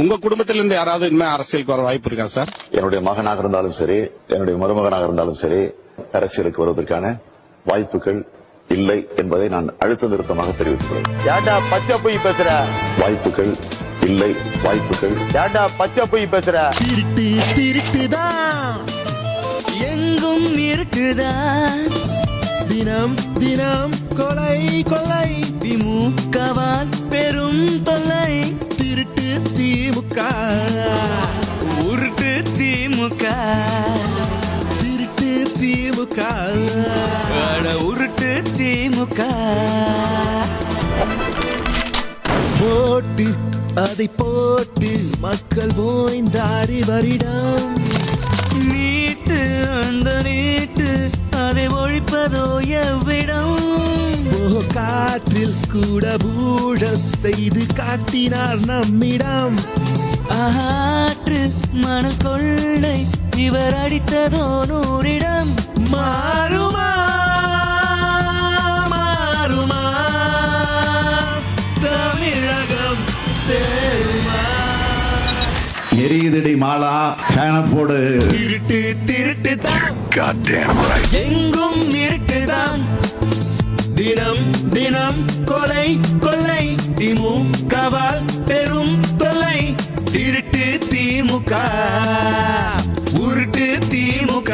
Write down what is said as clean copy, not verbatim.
உங்க குடும்பத்தில இருந்து யாராவது இனிமே அரசியலுக்கு வர வாய்ப்பு இருக்கா சார்? என்னுடைய மகனாக இருந்தாலும் சரி, என்னுடைய மருமகனாக இருந்தாலும் சரி, அரசியலுக்கு வருவதற்கான வாய்ப்புகள் இல்லை என்பதை நான் அழுத்த நிறுத்தமாக தெரிவித்துள்ளேன். ஏண்டா பச்சை பொய் பேசுற? வாய்ப்புகள் இல்லை, வாய்ப்புகள். ஏண்டா பச்சை பொய் பேசுற? திருட்டு திருட்டுதான் எங்கும் இருக்குதான், தினம் தினம் கொலை கொலை, திமுகவால் பெரும் தொல்லை. திருட்டு திமுக, உருட்டு திமுக, திருட்டு திமுக, உருட்டு திமுக. போட்டு அதை போட்டு மக்கள் ஓய்ந்தாரி வரிடம், நீட்டு அந்த நீட்டு அதை ஒழிப்பதோ எவ்விடம். காற்றில் கூட ஊழல் செய்து காட்டினார் நம்மிடம். ஆற்று மணல் கொள்ளை இவர் அடித்ததோ 100 மாறுமா மாறுமா தமிழகம் தேருமா. எரியுதடி மாலா ஃபேன போடு. திருட்டு திருட்டு தான் எங்கும் இருக்குதான், தினம் தினம் கொலை கொள்ளை, திமுகவால் பெரும் தொல்லை. திருட்டு திமுக, உருட்டு திமுக.